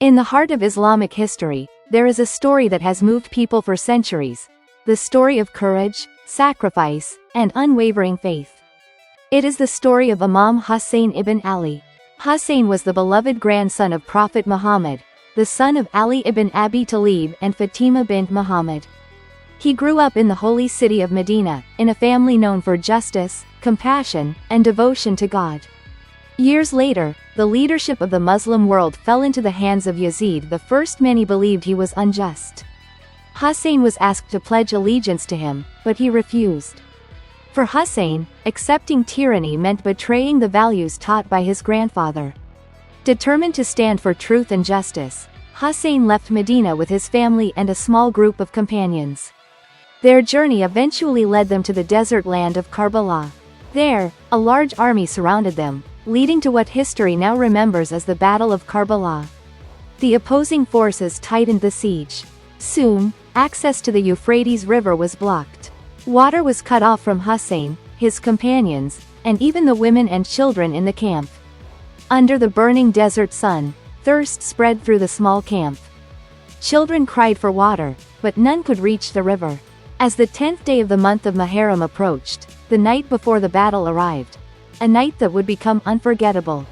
In the heart of Islamic history, there is a story that has moved people for centuries, the story of courage, sacrifice, and unwavering faith. It is the story of Imam Hussain ibn Ali. Hussain was the beloved grandson of Prophet Muhammad, the son of Ali ibn Abi Talib and Fatima bint Muhammad. He grew up in the holy city of Medina, in a family known for justice, compassion, and devotion to God. Years later, the leadership of the Muslim world fell into the hands of Yazid I. Many believed he was unjust. Hussain was asked to pledge allegiance to him, but he refused. For Hussain, accepting tyranny meant betraying the values taught by his grandfather. Determined to stand for truth and justice, Hussain left Medina with his family and a small group of companions. Their journey eventually led them to the desert land of Karbala. There, a large army surrounded them, leading to what history now remembers as the Battle of Karbala. The opposing forces tightened the siege. Soon, access to the Euphrates River was blocked. Water was cut off from Hussain, his companions, and even the women and children in the camp. Under the burning desert sun, thirst spread through the small camp. Children cried for water, but none could reach the river. As the 10th day of the month of Muharram approached, the night before the battle arrived. A night that would become unforgettable.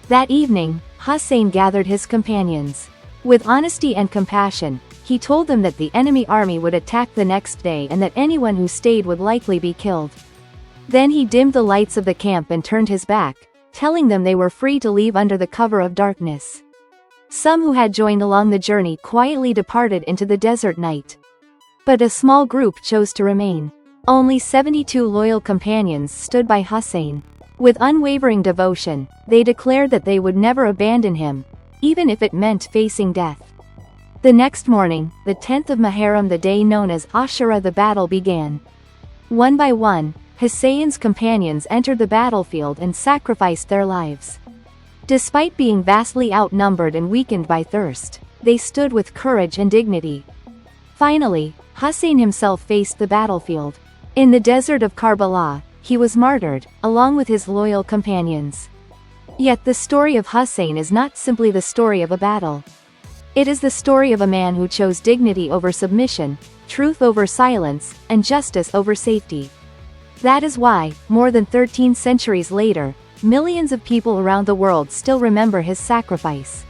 That evening, Hussain gathered his companions. With honesty and compassion, he told them that the enemy army would attack the next day and that anyone who stayed would likely be killed. Then he dimmed the lights of the camp and turned his back, telling them they were free to leave under the cover of darkness. Some who had joined along the journey quietly departed into the desert night. But a small group chose to remain. Only 72 loyal companions stood by Hussain. With unwavering devotion, they declared that they would never abandon him, even if it meant facing death. The next morning, the 10th of Muharram, the day known as Ashura, the battle began. One by one, Hussain's companions entered the battlefield and sacrificed their lives. Despite being vastly outnumbered and weakened by thirst, they stood with courage and dignity. Finally, Hussain himself faced the battlefield. In the desert of Karbala, he was martyred, along with his loyal companions. Yet the story of Hussain is not simply the story of a battle. It is the story of a man who chose dignity over submission, truth over silence, and justice over safety. That is why, more than 13 centuries later, millions of people around the world still remember his sacrifice.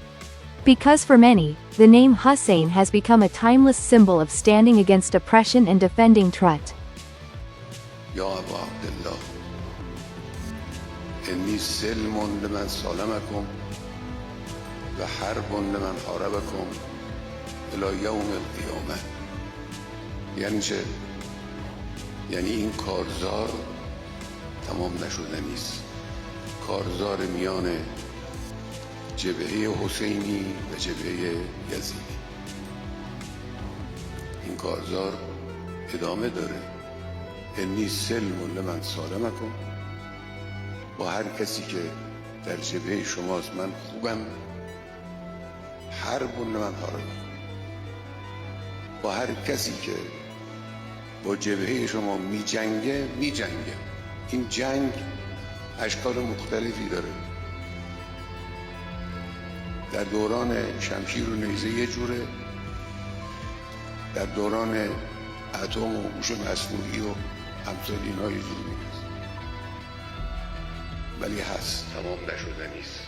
Because for many, the name Hussain has become a timeless symbol of standing against oppression and defending truth. یا ابا عبدالله انی سلم لمن سالمکم و حرب لمن حاربکم الی یوم القیامه. یعنی چه؟ یعنی این کارزار تمام نشده نیست. کارزار میان جبهه حسینی و جبهه یزیدی. این کارزار ادامه داره. انی سلم لمن سالمکم، با هر کسی که در جبهه شماست من خوبم. حرب لمن حاربکم، با هر کسی که با جبهه شما می جنگه. این جنگ اشکال مختلفی داره. در دوران شمشیر و نیزه یه جوره، در دوران اتم و هوش مصنوعی و امثال اینها یه جوری نیست، ولی هست، تمام نشده نیست.